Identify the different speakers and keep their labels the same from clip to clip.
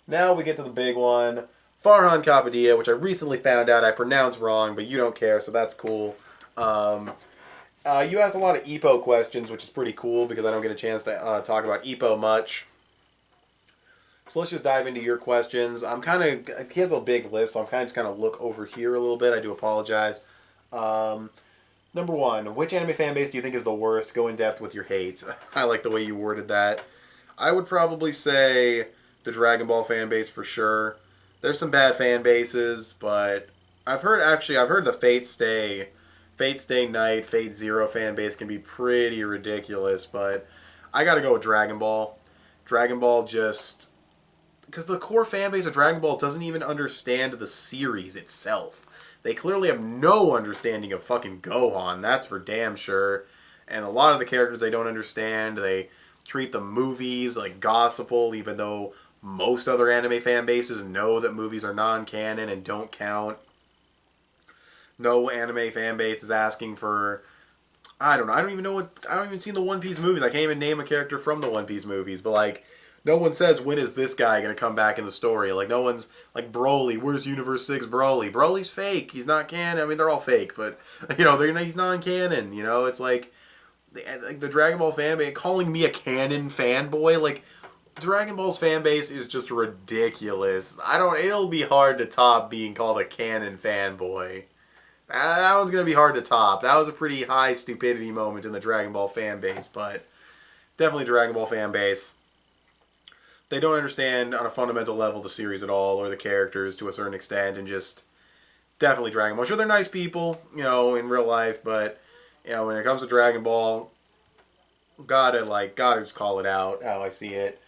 Speaker 1: Now we get to the big one. Farhan Kapadia, which I recently found out I pronounced wrong, but you don't care, so that's cool. Um, you asked a lot of Ippo questions, which is pretty cool because I don't get a chance to talk about Ippo much. So let's just dive into your questions. I'm kind of, he has a big list, so I'm kind of just going to look over here a little bit. I do apologize. Um, Number one, which anime fan base do you think is the worst? Go in depth with your hate. I like the way you worded that. I would probably say the Dragon Ball fan base for sure. There's some bad fan bases, but I've heard the Fate Stay Night, Fate Zero fan base can be pretty ridiculous, but I got to go with Dragon Ball. Dragon Ball just because the core fan base of Dragon Ball doesn't even understand the series itself. They clearly have no understanding of fucking Gohan, that's for damn sure. And a lot of the characters they don't understand. They treat the movies like gospel, even though most other anime fan bases know that movies are non-canon and don't count. No anime fan base is asking for I don't know. I don't even see the One Piece movies. I can't even name a character from the One Piece movies. But like, no one says when is this guy gonna come back in the story. Like no one's like Broly. Where's Universe 6 Broly? Broly's fake. He's not canon. I mean, they're all fake, but he's non-canon. It's like the Dragon Ball fan base calling me a canon fanboy. Like Dragon Ball's fan base is just ridiculous. I don't. It'll be hard to top being called a canon fanboy. That one's going to be hard to top. That was a pretty high stupidity moment in the Dragon Ball fan base, but definitely Dragon Ball fan base. They don't understand on a fundamental level the series at all or the characters to a certain extent, and just definitely Dragon Ball. Sure, they're nice people, in real life, but when it comes to Dragon Ball, gotta just call it out how I see it.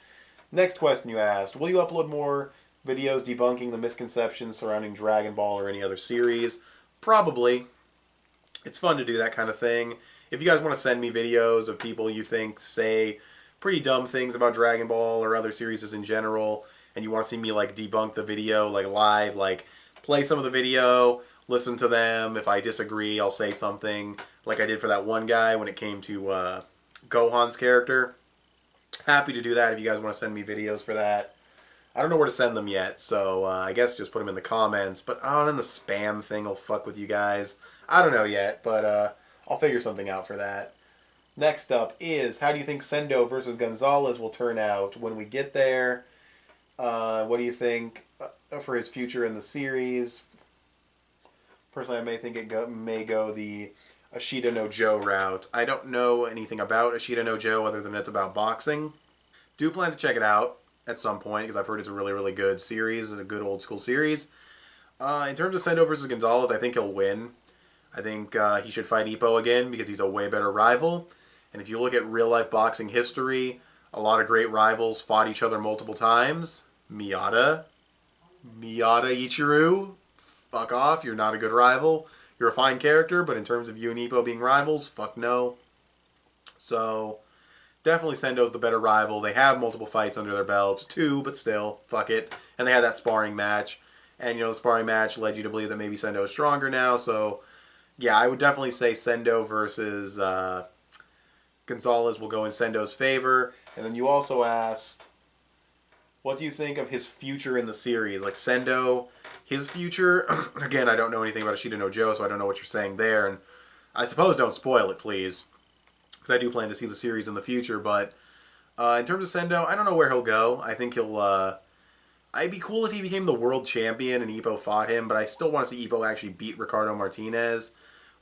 Speaker 1: Next question you asked: will you upload more videos debunking the misconceptions surrounding Dragon Ball or any other series? Probably. It's fun to do that kind of thing. If you guys want to send me videos of people you think say pretty dumb things about Dragon Ball or other series in general, and you want to see me like debunk the video like live, like play some of the video, listen to them. If I disagree, I'll say something like I did for that one guy when it came to Gohan's character. Happy to do that if you guys want to send me videos for that. I don't know where to send them yet, so I guess just put them in the comments. But then the spam thing will fuck with you guys. I don't know yet, but I'll figure something out for that. Next up is, how do you think Sendo versus Gonzales will turn out when we get there? What do you think for his future in the series? Personally, I may think may go the Ashita no Joe route. I don't know anything about Ashita no Joe other than it's about boxing. Do plan to check it out at some point because I've heard it's a really, really good series. It's a good old school series. In terms of Sendo versus Gonzales, I think he'll win. I think he should fight Ippo again because he's a way better rival. And if you look at real life boxing history, a lot of great rivals fought each other multiple times. Miyata Ichiru, fuck off. You're not a good rival. You're a fine character, but in terms of you and Ippo being rivals, fuck no. So definitely Sendo's the better rival. They have multiple fights under their belt. Two, but still, fuck it. And they had that sparring match. And, the sparring match led you to believe that maybe Sendo is stronger now. So, yeah, I would definitely say Sendo versus Gonzales will go in Sendo's favor. And then you also asked, what do you think of his future in the series? Like, Sendo, his future? Again, I don't know anything about Ashita no Joe, so I don't know what you're saying there. And I suppose don't spoil it, please, because I do plan to see the series in the future. But in terms of Sendo, I don't know where he'll go. I think he'll... I'd be cool if he became the world champion and Ippo fought him, but I still want to see Ippo actually beat Ricardo Martinez,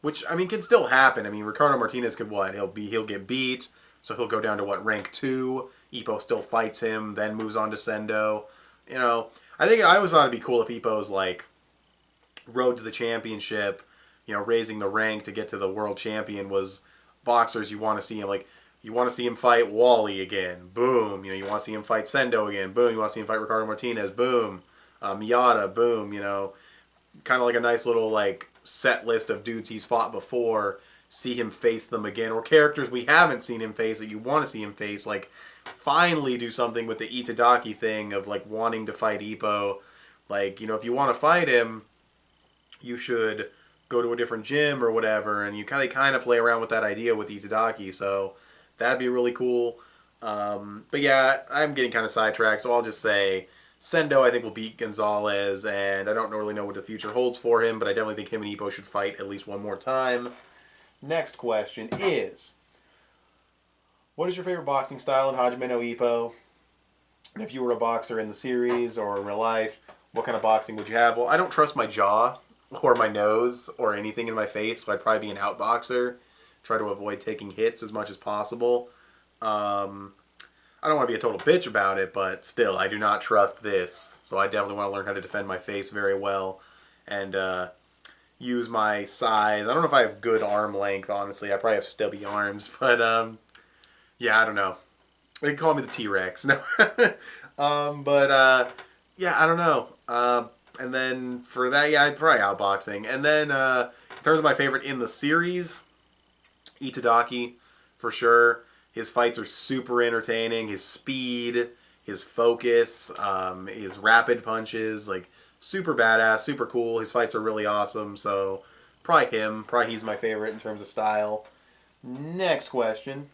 Speaker 1: which, I mean, can still happen. I mean, Ricardo Martinez could what? He'll get beat, so he'll go down to what, rank 2? Ippo still fights him, then moves on to Sendo. I always thought it'd be cool if Ippo's, like, road to the championship, raising the rank to get to the world champion was boxers you want to see him, like, you want to see him fight Wally again, boom. You want to see him fight Sendo again, boom. You want to see him fight Ricardo Martinez, boom. Miyata, boom. Kind of like a nice little like set list of dudes he's fought before. See him face them again, or characters we haven't seen him face that you want to see him face. Like, finally do something with the Itadaki thing of like wanting to fight Ippo. Like, if you want to fight him, you should go to a different gym or whatever, and you kind of play around with that idea with Itadaki. So that'd be really cool. But yeah, I'm getting kind of sidetracked, so I'll just say Sendo, I think, will beat Gonzales, and I don't really know what the future holds for him, but I definitely think him and Ippo should fight at least one more time. Next question is, what is your favorite boxing style in Hajime no Ippo? And if you were a boxer in the series or in real life, what kind of boxing would you have? Well, I don't trust my jaw or my nose or anything in my face, so I'd probably be an outboxer. Try to avoid taking hits as much as possible. I don't want to be a total bitch about it, but still, I do not trust this. So I definitely want to learn how to defend my face very well and use my size. I don't know if I have good arm length, honestly. I probably have stubby arms, but yeah, I don't know. They can call me the T-Rex. No. Yeah, I don't know. And then for that, yeah, I'd probably outboxing. And then in terms of my favorite in the series, Itadaki, for sure. His fights are super entertaining. His speed, his focus, his rapid punches, like super badass, super cool. His fights are really awesome. So probably him. Probably he's my favorite in terms of style. Next question.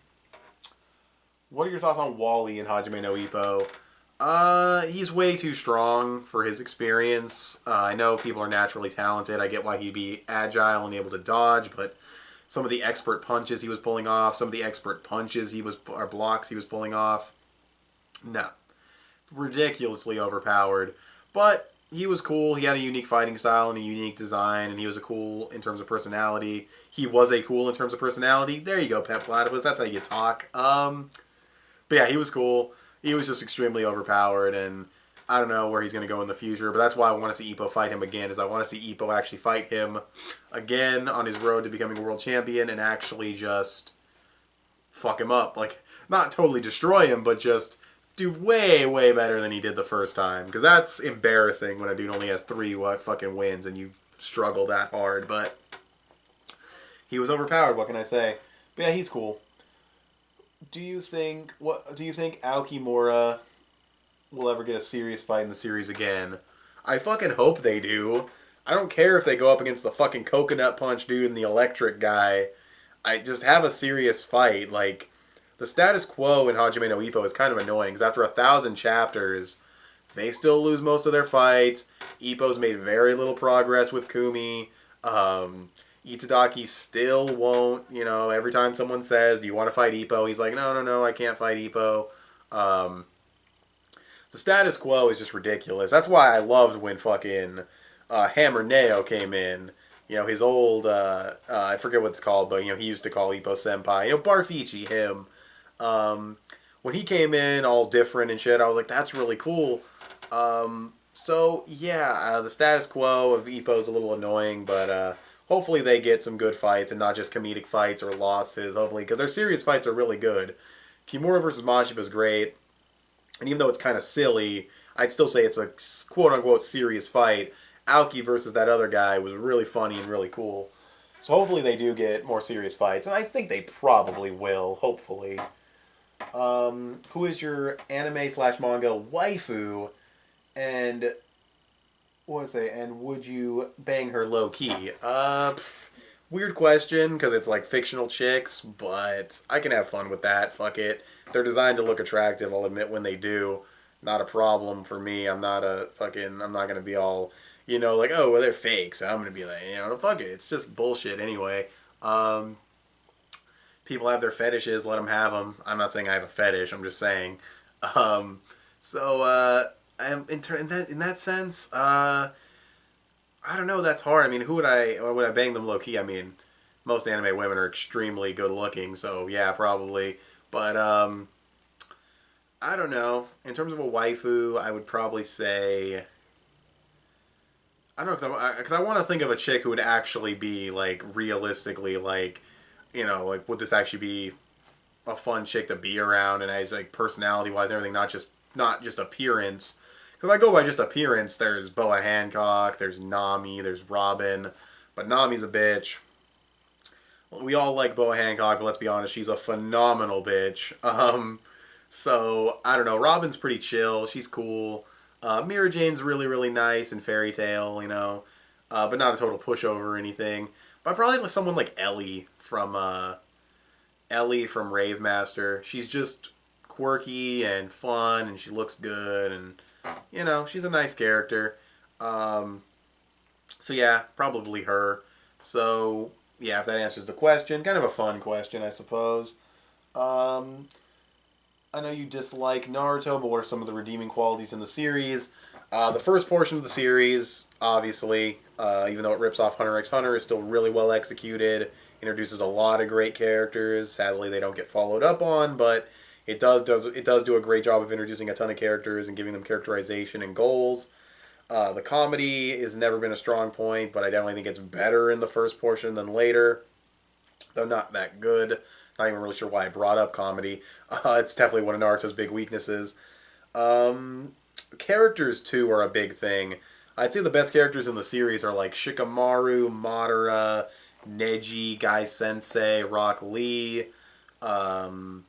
Speaker 1: What are your thoughts on Wally in Hajime no Ippo? He's way too strong for his experience. I know people are naturally talented. I get why he'd be agile and able to dodge, but some of the expert punches he was pulling off, some of the expert punches or blocks he was pulling off, no. Ridiculously overpowered. But he was cool. He had a unique fighting style and a unique design, and he was a cool in terms of personality. He was a cool in terms of personality. There you go, petplatypus. That's how you talk. But yeah, he was cool. He was just extremely overpowered, and I don't know where he's going to go in the future, but that's why I want to see Ippo fight him again, is I want to see Ippo actually fight him again on his road to becoming a world champion and actually just fuck him up. Like, not totally destroy him, but just do way, way better than he did the first time. Because that's embarrassing when a dude only has 3 fucking wins and you struggle that hard, but he was overpowered, what can I say? But yeah, he's cool. Do you think Aokimura will ever get a serious fight in the series again? I fucking hope they do. I don't care if they go up against the fucking coconut punch dude and the electric guy. I just have a serious fight. Like, the status quo in Hajime no Ippo is kind of annoying, because after 1,000 chapters, they still lose most of their fights. Ippo's made very little progress with Kumi. Itadaki still won't, every time someone says, do you want to fight Ippo? He's like, no, I can't fight Ippo. The status quo is just ridiculous. That's why I loved when fucking Hammer Neo came in. His old, I forget what it's called, but, he used to call Ippo Senpai. Barfichi, him. When he came in all different and shit, I was like, that's really cool. So, yeah, the status quo of Ippo is a little annoying, but hopefully they get some good fights and not just comedic fights or losses, hopefully, because their serious fights are really good. Kimura versus Mashiba is great, and even though it's kind of silly, I'd still say it's a quote-unquote serious fight. Aoki versus that other guy was really funny and really cool. So hopefully they do get more serious fights, and I think they probably will, hopefully. Who is your anime/manga waifu, and and would you bang her low-key? Weird question, because it's like fictional chicks, but I can have fun with that. Fuck it. They're designed to look attractive, I'll admit when they do. Not a problem for me. I'm not gonna be all, like, oh, well, they're fake, so I'm gonna be like, fuck it. It's just bullshit anyway. People have their fetishes, let them have them. I'm not saying I have a fetish, I'm just saying. In that sense, I don't know, that's hard. I mean, would I bang them low key? I mean, most anime women are extremely good looking, so yeah, probably. But I don't know. In terms of a waifu, I would probably say, I don't know, because I want to think of a chick who would actually be, like, realistically, like, like, would this actually be a fun chick to be around, and as, like, personality-wise and everything, not just appearance. Because if I go by just appearance, there's Boa Hancock, there's Nami, there's Robin, but Nami's a bitch. We all like Boa Hancock, but let's be honest, she's a phenomenal bitch. So, I don't know, Robin's pretty chill, she's cool. Mira Jane's really, really nice and Fairy Tail, but not a total pushover or anything. But probably like someone like Ellie from Rave Master. She's just quirky and fun, and she looks good, and you know, she's a nice character. So yeah, probably her. So yeah, if that answers the question, kind of a fun question, I suppose. Um, I know you dislike Naruto, but what are some of the redeeming qualities in the series? The first portion of the series, obviously, even though it rips off Hunter x Hunter, is still really well executed. Introduces a lot of great characters. Sadly, they don't get followed up on, but it does do a great job of introducing a ton of characters and giving them characterization and goals. The comedy has never been a strong point, but I definitely think it's better in the first portion than later, though not that good. Not even really sure why I brought up comedy. It's definitely one of Naruto's big weaknesses. Um, Characters too are a big thing. I'd say the best characters in the series are like Shikamaru, Madara, Neji, Gai Sensei, Rock Lee. Um,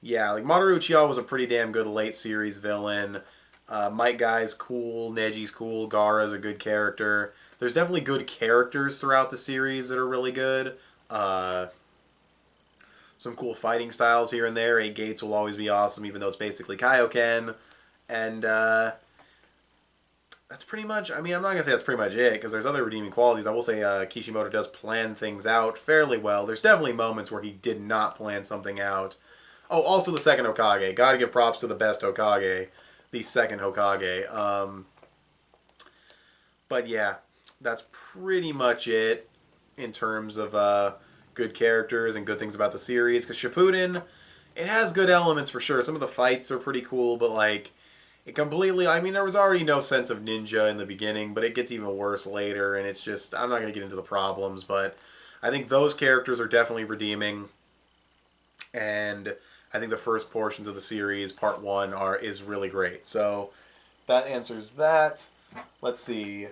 Speaker 1: yeah, like Mamoru Uchiha was a pretty damn good late series villain. Might Guy's cool, Neji's cool, Gaara's a good character. There's definitely good characters throughout the series that are really good. Uh, some cool fighting styles here and there. Eight Gates will always be awesome, even though it's basically Kaioken. And that's pretty much, I mean, I'm not going to say that's pretty much it, because there's other redeeming qualities. I will say Kishimoto does plan things out fairly well. There's definitely moments where he did not plan something out. Oh, also the second Hokage. Gotta give props to the best Hokage. The second Hokage. But yeah, that's pretty much it in terms of good characters and good things about the series. Because Shippuden, it has good elements for sure. Some of the fights are pretty cool, but like, it completely, I mean, there was already no sense of ninja in the beginning, but it gets even worse later, and it's just, I'm not going to get into the problems, but I think those characters are definitely redeeming, and I think the first portions of the series, part one, is really great. So that answers that. Let's see.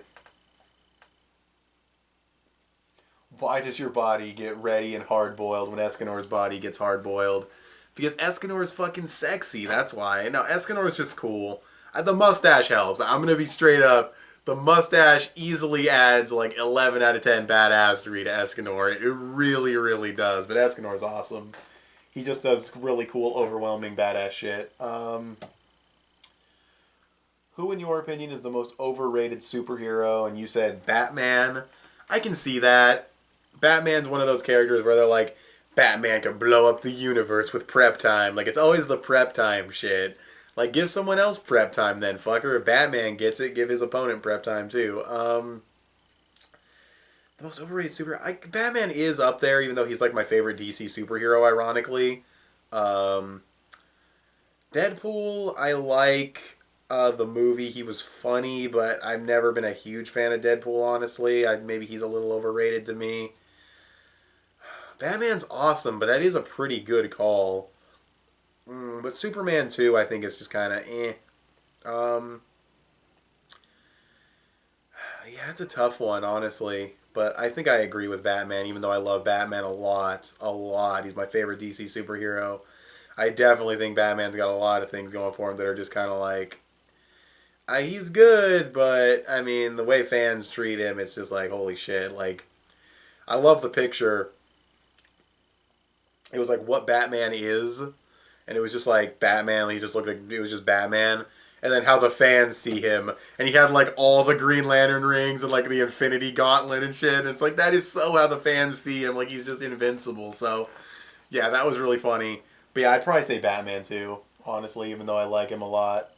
Speaker 1: Why does your body get ready and hard-boiled when Escanor's body gets hard-boiled? Because Escanor's fucking sexy, that's why. No, Escanor's just cool. The mustache helps. I'm going to be straight up. The mustache easily adds like 11 out of 10 badassery to Escanor. It really, really does. But Escanor's awesome. He just does really cool, overwhelming, badass shit. Who, in your opinion, is the most overrated superhero? And you said Batman. I can see that. Batman's one of those characters where they're like, Batman can blow up the universe with prep time. Like, it's always the prep time shit. Like, give someone else prep time then, fucker. If Batman gets it, give his opponent prep time too. The most overrated superhero... Batman is up there, even though he's like my favorite DC superhero, ironically. Um, Deadpool, I like the movie. He was funny, but I've never been a huge fan of Deadpool, honestly. Maybe he's a little overrated to me. Batman's awesome, but that is a pretty good call. But Superman 2, I think, is just kind of eh. Um, yeah, it's a tough one, honestly. But I think I agree with Batman, even though I love Batman a lot. A lot. He's my favorite DC superhero. I definitely think Batman's got a lot of things going for him that are just kind of like... he's good, but, I mean, the way fans treat him, it's just like, holy shit. Like, I love the picture. It was like what Batman is, and it was just like Batman. He just looked like it was just Batman, and then how the fans see him, and he had like all the Green Lantern rings and like the Infinity Gauntlet and shit. And it's like that is so how the fans see him, like he's just invincible. So yeah, that was really funny. But yeah, I'd probably say Batman too, honestly, even though I like him a lot.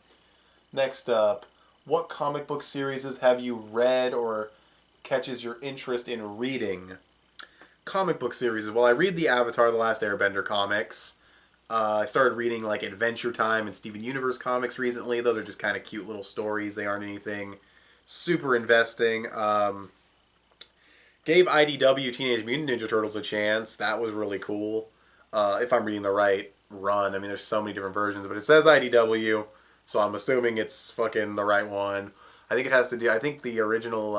Speaker 1: Next up, what comic book series have you read or catches your interest in reading? Comic book series. Well, I read the Avatar: The Last Airbender comics. I started reading like Adventure Time and Steven Universe comics recently. Those are just kind of cute little stories. They aren't anything super investing. Gave IDW Teenage Mutant Ninja Turtles a chance. That was really cool. If I'm reading the right run. I mean, there's so many different versions, but it says IDW, so I'm assuming it's fucking the right one. I think it has to do. I think the original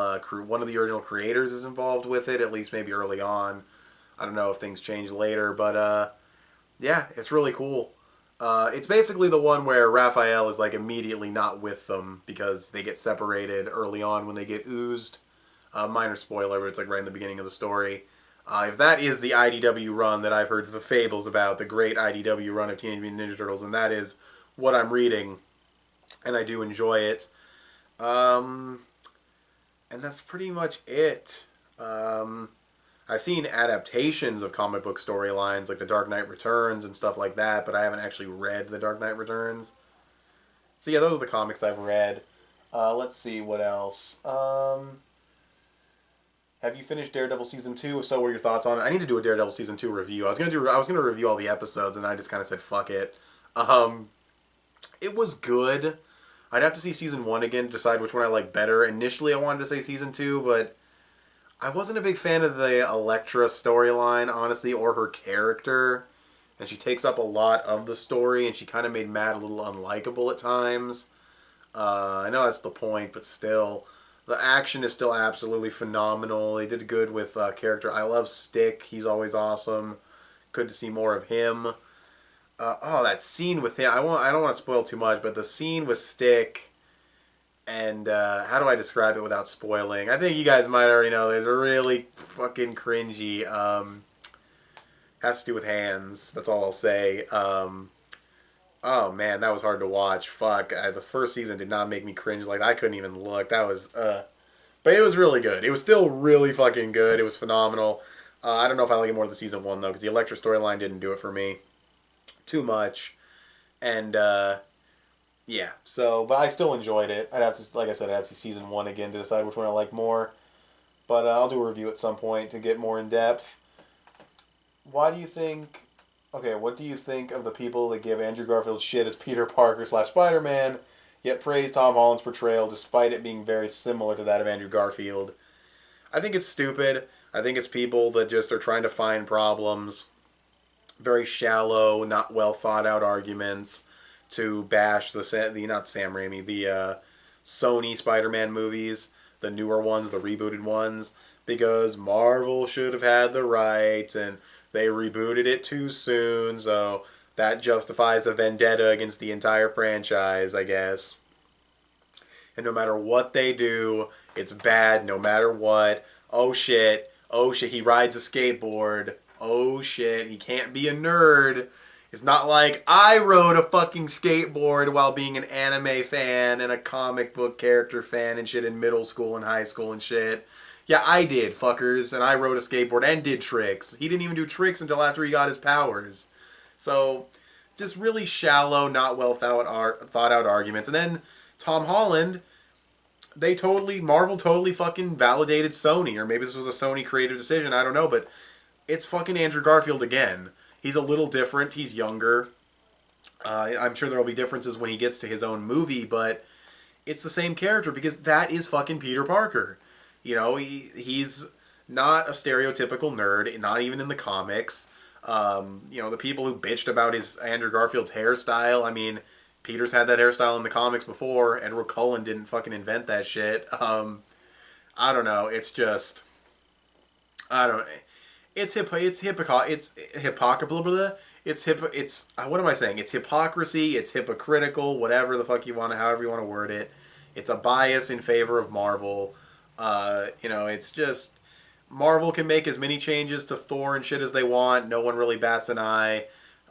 Speaker 1: one of the original creators is involved with it, at least maybe early on. I don't know if things changed later, but yeah, it's really cool. It's basically the one where Raphael is like immediately not with them because they get separated early on when they get oozed. Minor spoiler, but it's like right in the beginning of the story. If that is the IDW run that I've heard the fables about, the great IDW run of Teenage Mutant Ninja Turtles, and that is what I'm reading, and I do enjoy it. Um, and that's pretty much it. I've seen adaptations of comic book storylines like The Dark Knight Returns and stuff like that, but I haven't actually read The Dark Knight Returns. So yeah, those are the comics I've read. Let's see what else. Have you finished Daredevil season 2? If so, what are your thoughts on it? I need to do a Daredevil season 2 review. I was gonna review all the episodes, and I just kind of said fuck it. Um, it was good. I'd have to see season 1 again to decide which one I like better. Initially, I wanted to say season 2, but I wasn't a big fan of the Elektra storyline, honestly, or her character. And she takes up a lot of the story, and she kind of made Matt a little unlikable at times. I know that's the point, but still, the action is still absolutely phenomenal. They did good with character. I love Stick. He's always awesome. Good to see more of him. That scene with him. I don't want to spoil too much, but the scene with Stick, and how do I describe it without spoiling? I think you guys might already know. It's really fucking cringy. Has to do with hands. That's all I'll say. Oh man, that was hard to watch. Fuck, the first season did not make me cringe. Like I couldn't even look. That was, but it was really good. It was still really fucking good. It was phenomenal. I don't know if I like it more than season 1 though, because the Elektra storyline didn't do it for me too much, and yeah. So, but I still enjoyed it. I'd have to, like I said, I'd have to see season 1 again to decide which one I like more. But I'll do a review at some point to get more in depth. Why do you think? Okay, what do you think of the people that give Andrew Garfield shit as Peter Parker / Spider-Man, yet praise Tom Holland's portrayal despite it being very similar to that of Andrew Garfield? I think it's stupid. I think it's people that just are trying to find problems. Very shallow, not well thought out arguments to bash the not Sam Raimi, the Sony Spider-Man movies, the newer ones, the rebooted ones, because Marvel should have had the rights and they rebooted it too soon, so that justifies a vendetta against the entire franchise, I guess. And no matter what they do, it's bad no matter what. Oh shit. Oh shit, he rides a skateboard. Oh shit, he can't be a nerd. It's not like I rode a fucking skateboard while being an anime fan and a comic book character fan and shit in middle school and high school and shit. Yeah, I did, fuckers, and I rode a skateboard and did tricks. He didn't even do tricks until after he got his powers. So, just really shallow, not well thought out arguments. And then Tom Holland, Marvel totally fucking validated Sony, or maybe this was a Sony creative decision, I don't know, but it's fucking Andrew Garfield again. He's a little different, he's younger. I'm sure there will be differences when he gets to his own movie, but it's the same character because that is fucking Peter Parker. You know, he's not a stereotypical nerd, not even in the comics. The people who bitched about his Andrew Garfield's hairstyle, I mean, Peter's had that hairstyle in the comics before. Edward Cullen didn't fucking invent that shit. I don't know. It's just, I don't. It's what am I saying? It's hypocrisy. It's hypocritical. Whatever the fuck you want to, however you want to word it. It's a bias in favor of Marvel. It's just Marvel can make as many changes to Thor and shit as they want. No one really bats an eye.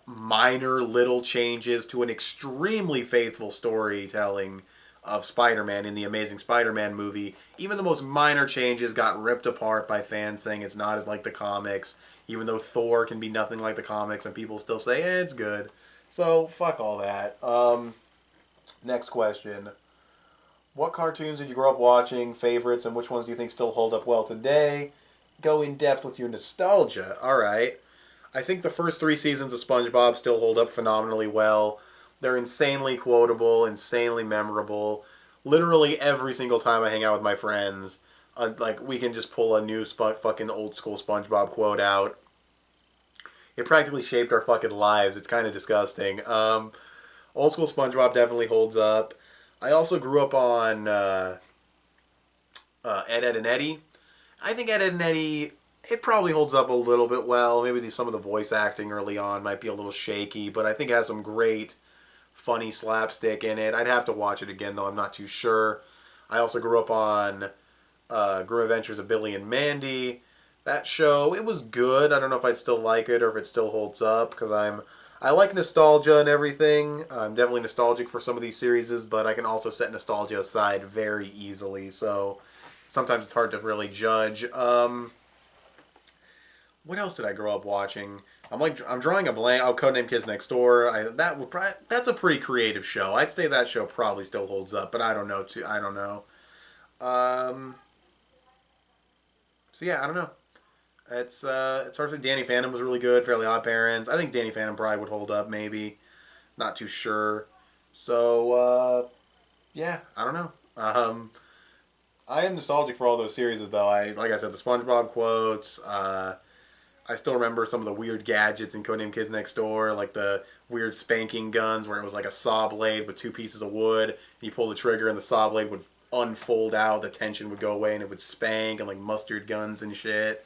Speaker 1: Minor little changes to an extremely faithful storytelling of Spider-Man in the Amazing Spider-Man movie. Even the most minor changes got ripped apart by fans saying it's not as like the comics, even though Thor can be nothing like the comics and people still say, it's good. So, fuck all that. Next question. What cartoons did you grow up watching, favorites, and which ones do you think still hold up well today? Go in depth with your nostalgia. Alright. I think the first 3 seasons of SpongeBob still hold up phenomenally well. They're insanely quotable, insanely memorable. Literally every single time I hang out with my friends, we can just pull a new fucking old school SpongeBob quote out. It practically shaped our fucking lives. It's kind of disgusting. Old school SpongeBob definitely holds up. I also grew up on Ed, Edd and Eddy. I think Ed, Edd and Eddy, it probably holds up a little bit well. Maybe some of the voice acting early on might be a little shaky, but I think it has some great, funny slapstick in it. I'd have to watch it again, though. I'm not too sure. I also grew up on Grim Adventures of Billy and Mandy. That show, it was good. I don't know if I'd still like it or if it still holds up, because I like nostalgia and everything. I'm definitely nostalgic for some of these series, but I can also set nostalgia aside very easily. So sometimes it's hard to really judge. What else did I grow up watching? I'm drawing a blank. Oh, Codename Kids Next Door. That's a pretty creative show. I'd say that show probably still holds up, but I don't know. I don't know. Um, so yeah, I don't know. It's hard to say. Danny Phantom was really good. Fairly Odd Parents. I think Danny Phantom probably would hold up. Maybe, not too sure. So yeah, I don't know. I am nostalgic for all those series though. Like I said, the SpongeBob quotes. I still remember some of the weird gadgets in Codename Kids Next Door, like the weird spanking guns where it was like a saw blade with two pieces of wood. You pull the trigger and the saw blade would unfold out, the tension would go away, and it would spank, and like mustard guns and shit.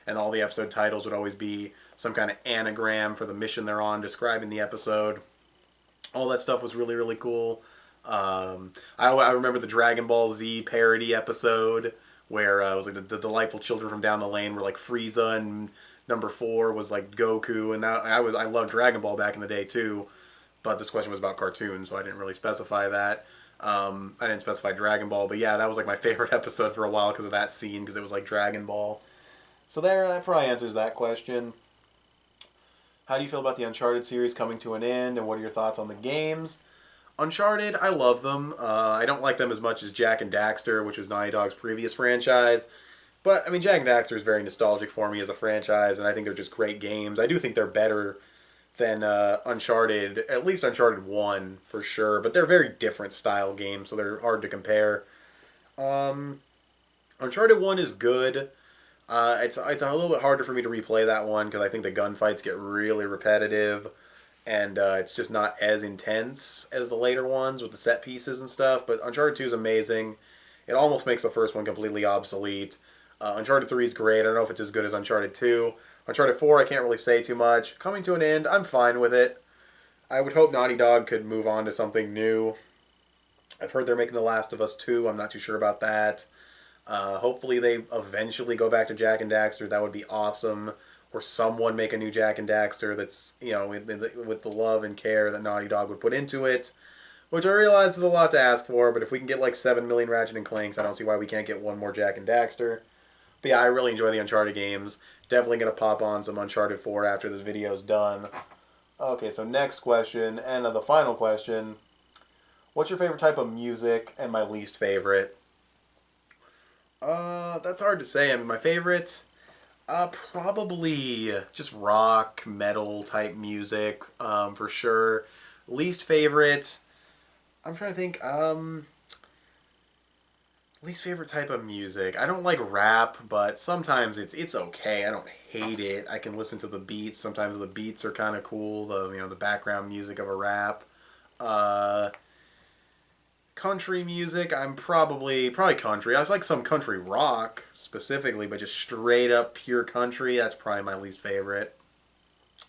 Speaker 1: And all the episode titles would always be some kind of anagram for the mission they're on, describing the episode. All that stuff was really, really cool. I remember the Dragon Ball Z parody episode where it was like the delightful children from down the lane were like Frieza, and number 4 was like Goku, and I loved Dragon Ball back in the day too, but this question was about cartoons, so I didn't really specify that. I didn't specify Dragon Ball, but yeah, that was like my favorite episode for a while because of that scene, because it was like Dragon Ball. So that probably answers that question. How do you feel about the Uncharted series coming to an end, and what are your thoughts on the games? Uncharted, I love them. I don't like them as much as Jak and Daxter, which was Naughty Dog's previous franchise. But, I mean, Jak and Daxter is very nostalgic for me as a franchise, and I think they're just great games. I do think they're better than Uncharted, at least Uncharted 1, for sure. But they're very different style games, so they're hard to compare. Uncharted 1 is good. It's a little bit harder for me to replay that one because I think the gunfights get really repetitive, and it's just not as intense as the later ones with the set pieces and stuff. But Uncharted 2 is amazing. It almost makes the first one completely obsolete. Uncharted 3 is great. I don't know if it's as good as Uncharted 2. Uncharted 4, I can't really say too much. Coming to an end, I'm fine with it. I would hope Naughty Dog could move on to something new. I've heard they're making The Last of Us 2. I'm not too sure about that. Hopefully they eventually go back to Jak and Daxter. That would be awesome. Or someone make a new Jak and Daxter that's, you know, with the love and care that Naughty Dog would put into it. Which I realize is a lot to ask for, but if we can get like 7 million Ratchet and Clanks, I don't see why we can't get one more Jak and Daxter. But yeah, I really enjoy the Uncharted games. Definitely going to pop on some Uncharted 4 after this video is done. Okay, so next question, and the final question. What's your favorite type of music and my least favorite? That's hard to say. I mean, my favorite, probably just rock, metal type music, for sure. Least favorite, I'm trying to think, least favorite type of music. I don't like rap, but sometimes it's okay. I don't hate it. I can listen to the beats. Sometimes the beats are kind of cool. The background music of a rap. Country music, I'm probably country. I like some country rock specifically, but just straight up pure country, that's probably my least favorite,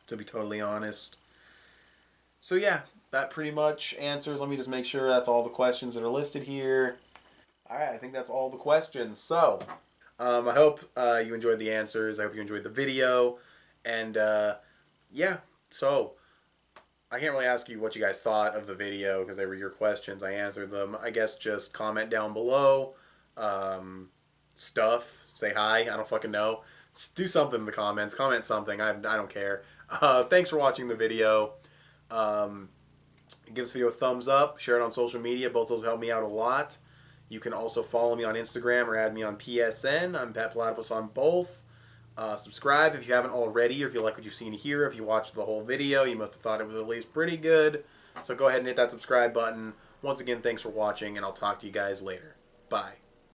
Speaker 1: to be totally honest. So yeah, that pretty much answers. Let me just make sure that's all the questions that are listed here. Alright, I think that's all the questions. So, I hope you enjoyed the answers. I hope you enjoyed the video. And yeah, so I can't really ask you what you guys thought of the video because they were your questions. I answered them. I guess just comment down below. Stuff. Say hi. I don't fucking know. Just do something in the comments. Comment something. I don't care. Thanks for watching the video. Give this video a thumbs up. Share it on social media. Both those help me out a lot. You can also follow me on Instagram or add me on PSN. I'm petplatypus on both. Subscribe if you haven't already, or if you like what you've seen here. If you watched the whole video, you must have thought it was at least pretty good. So go ahead and hit that subscribe button. Once again, thanks for watching, and I'll talk to you guys later. Bye.